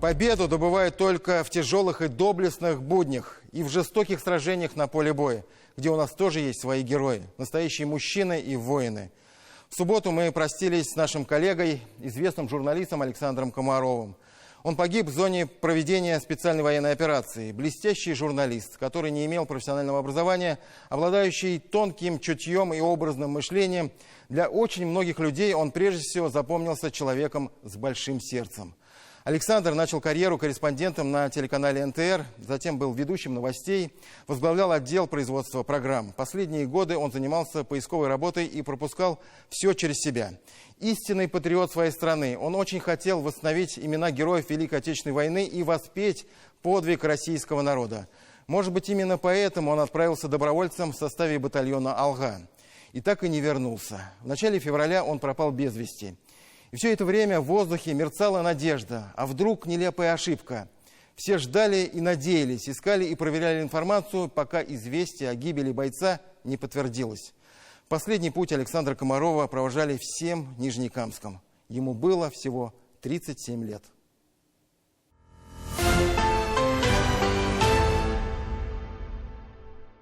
Победу добывают только в тяжелых и доблестных буднях и в жестоких сражениях на поле боя, где у нас тоже есть свои герои, настоящие мужчины и воины. В субботу мы простились с нашим коллегой, известным журналистом Александром Комаровым. Он погиб в зоне проведения специальной военной операции. Блестящий журналист, который не имел профессионального образования, обладающий тонким чутьем и образным мышлением. Для очень многих людей он прежде всего запомнился человеком с большим сердцем. Александр начал карьеру корреспондентом на телеканале НТР, затем был ведущим новостей, возглавлял отдел производства программ. Последние годы он занимался поисковой работой и пропускал все через себя. Истинный патриот своей страны, он очень хотел восстановить имена героев Великой Отечественной войны и воспеть подвиг российского народа. Может быть, именно поэтому он отправился добровольцем в составе батальона «Алга». И так и не вернулся. В начале февраля он пропал без вести. И все это время в воздухе мерцала надежда. А вдруг нелепая ошибка? Все ждали и надеялись, искали и проверяли информацию, пока известие о гибели бойца не подтвердилось. Последний путь Александра Комарова провожали всем Нижнекамском. Ему было всего 37 лет.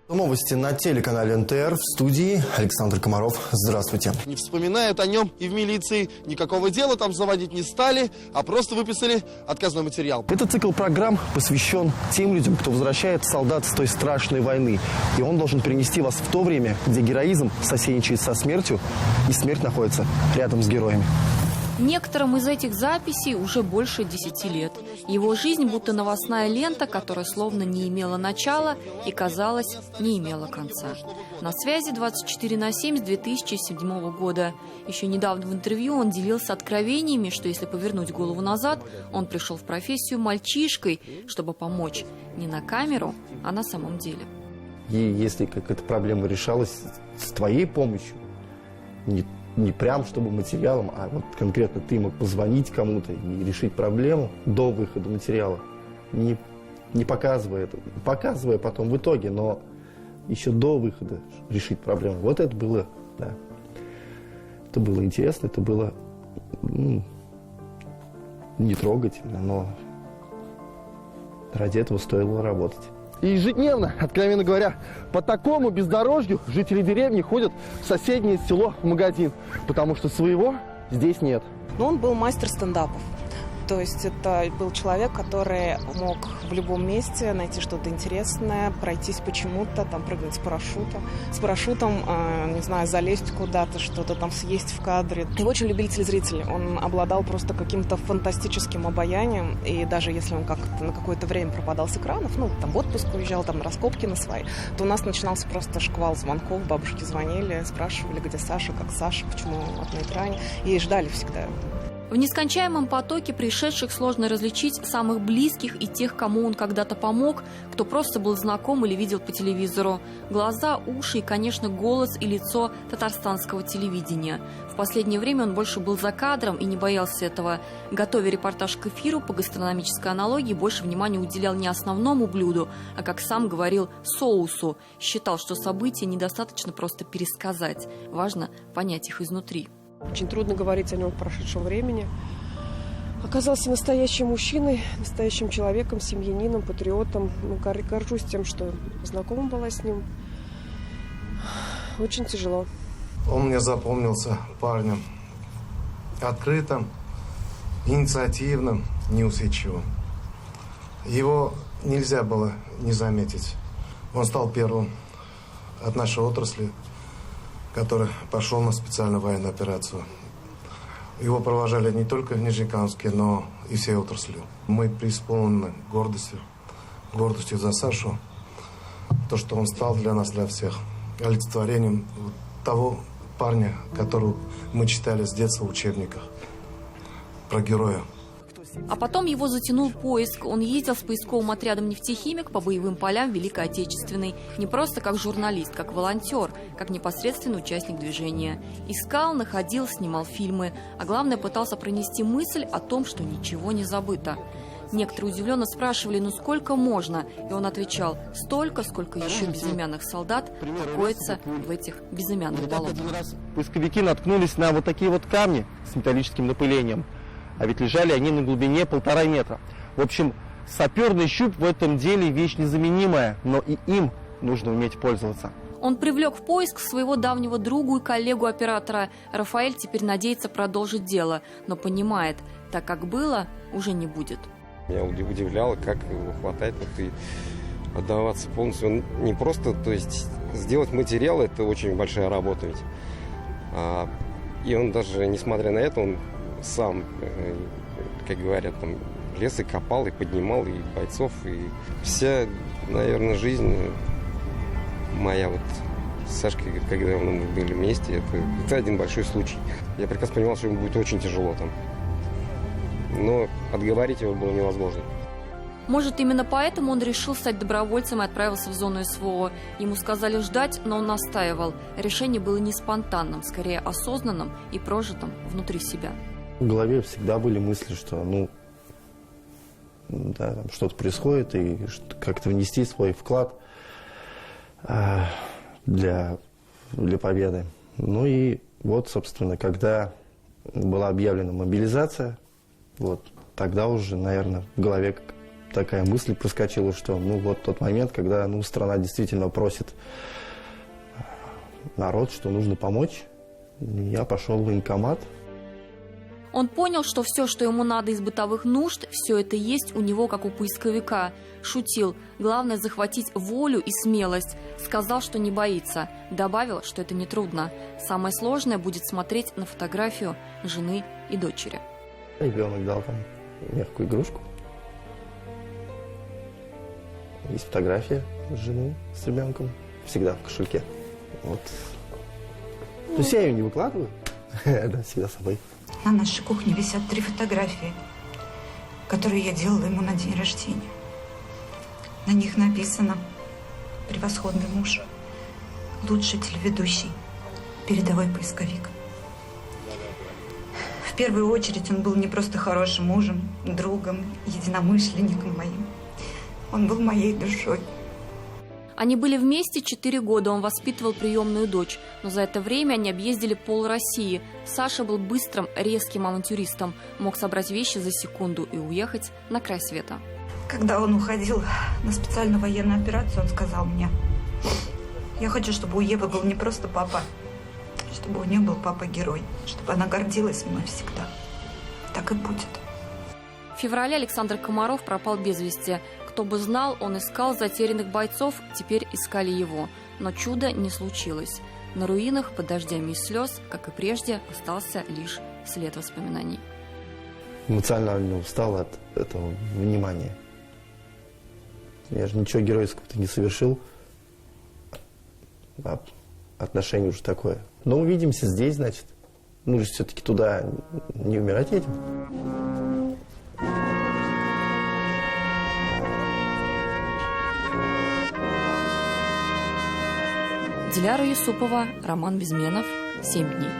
Новости на телеканале НТР. В студии Александр Комаров. Здравствуйте. Не вспоминают о нем и в милиции. Никакого дела там заводить не стали, а просто выписали отказной материал. Этот цикл программ посвящен тем людям, кто возвращает солдат с той страшной войны. И он должен перенести вас в то время, где героизм соседничает со смертью, и смерть находится рядом с героями. Некоторым из этих записей уже больше 10 лет. Его жизнь будто новостная лента, которая словно не имела начала и, казалось, не имела конца. На связи 24/7 с 2007 года. Еще недавно в интервью он делился откровениями, что если повернуть голову назад, он пришел в профессию мальчишкой, чтобы помочь не на камеру, а на самом деле. И если какая-то проблема решалась с твоей помощью, не прям чтобы материалом, а вот конкретно ты мог позвонить кому-то и решить проблему до выхода материала, не показывая это, показывая потом в итоге, но еще до выхода решить проблему. Вот это было, да, это было интересно, это было не трогательно, но ради этого стоило работать. И ежедневно, откровенно говоря, по такому бездорожью жители деревни ходят в соседнее село в магазин, потому что своего здесь нет. Но он был мастер стендапов. То есть это был человек, который мог в любом месте найти что-то интересное, пройтись почему-то, там прыгнуть с парашютом, не знаю, залезть куда-то, что-то там съесть в кадре. Его очень любили телезрители. Он обладал просто каким-то фантастическим обаянием. И даже если он как-то на какое-то время пропадал с экранов, там в отпуск уезжал, там раскопки на свои, то у нас начинался просто шквал звонков. Бабушки звонили, спрашивали, где Саша, как Саша, почему он на экране. И ждали всегда. В нескончаемом потоке пришедших сложно различить самых близких и тех, кому он когда-то помог, кто просто был знаком или видел по телевизору. Глаза, уши и, конечно, голос и лицо татарстанского телевидения. В последнее время он больше был за кадром и не боялся этого. Готовя репортаж к эфиру по гастрономической аналогии, больше внимания уделял не основному блюду, а, как сам говорил, соусу. Считал, что события недостаточно просто пересказать. Важно понять их изнутри. Очень трудно говорить о нем в прошедшем времени. Оказался настоящим мужчиной, настоящим человеком, семьянином, патриотом. Горжусь тем, что знакома была с ним. Очень тяжело. Он мне запомнился парнем открытым, инициативным, неусидчивым. Его нельзя было не заметить. Он стал первым от нашей отрасли, который пошел на специальную военную операцию. Его провожали не только в Нижнекамске, но и всей отраслью. Мы преисполнены гордостью за Сашу, то, что он стал для нас, для всех, олицетворением того парня, которого мы читали с детства в учебниках, про героя. А потом его затянул поиск. Он ездил с поисковым отрядом «Нефтехимик» по боевым полям Великой Отечественной. Не просто как журналист, как волонтер, как непосредственный участник движения. Искал, находил, снимал фильмы. А главное, пытался пронести мысль о том, что ничего не забыто. Некоторые удивленно спрашивали, сколько можно? И он отвечал, столько, сколько еще безымянных солдат покоится в этих безымянных болотах. Один раз поисковики наткнулись на вот такие вот камни с металлическим напылением. А ведь лежали они на глубине 1,5 метра. В общем, саперный щуп в этом деле вещь незаменимая, но и им нужно уметь пользоваться. Он привлек в поиск своего давнего другу и коллегу-оператора. Рафаэль теперь надеется продолжить дело, но понимает, так как было, уже не будет. Меня удивляло, как его хватает и отдаваться полностью. Он не просто, то есть сделать материал — это очень большая работа ведь. И он даже, несмотря на это, он сам, как говорят, там, лез и копал, и поднимал, и бойцов, и вся, наверное, жизнь моя вот с Сашкой, когда мы были вместе, это один большой случай. Я прекрасно понимал, что ему будет очень тяжело там. Но отговорить его было невозможно. Может, именно поэтому он решил стать добровольцем и отправился в зону СВО. Ему сказали ждать, но он настаивал. Решение было не спонтанным, скорее осознанным и прожитым внутри себя. В голове всегда были мысли, что там что-то происходит, и как-то внести свой вклад для победы. Ну и вот, собственно, когда была объявлена мобилизация, вот тогда уже, наверное, в голове такая мысль проскочила, что вот тот момент, когда страна действительно просит народ, что нужно помочь. Я пошел в военкомат. Он понял, что все, что ему надо из бытовых нужд, все это есть у него, как у поисковика. Шутил. Главное захватить волю и смелость. Сказал, что не боится. Добавил, что это нетрудно. Самое сложное будет смотреть на фотографию жены и дочери. Ребенок дал там мягкую игрушку. Есть фотография жены с ребенком. Всегда в кошельке. Вот. То есть я ее не выкладываю. Да, всегда с собой. На нашей кухне висят 3 фотографии, которые я делала ему на день рождения. На них написано: превосходный муж, лучший телеведущий, передовой поисковик. В первую очередь он был не просто хорошим мужем, другом, единомышленником моим. Он был моей душой. Они были вместе 4 года, он воспитывал приемную дочь. Но за это время они объездили пол России. Саша был быстрым, резким авантюристом. Мог собрать вещи за секунду и уехать на край света. Когда он уходил на специальную военную операцию, он сказал мне: я хочу, чтобы у Евы был не просто папа, чтобы у нее был папа-герой, чтобы она гордилась мной всегда. Так и будет. В феврале Александр Комаров пропал без вести. Кто бы знал, он искал затерянных бойцов, теперь искали его. Но чуда не случилось. На руинах под дождями из слез, как и прежде, остался лишь след воспоминаний. Эмоционально устал от этого внимания. Я же ничего геройского-то не совершил. А отношение уже такое. Но увидимся здесь, значит. Мы же все-таки туда не умирать едем. Диляра Юсупова, Роман Безменов, 7 дней.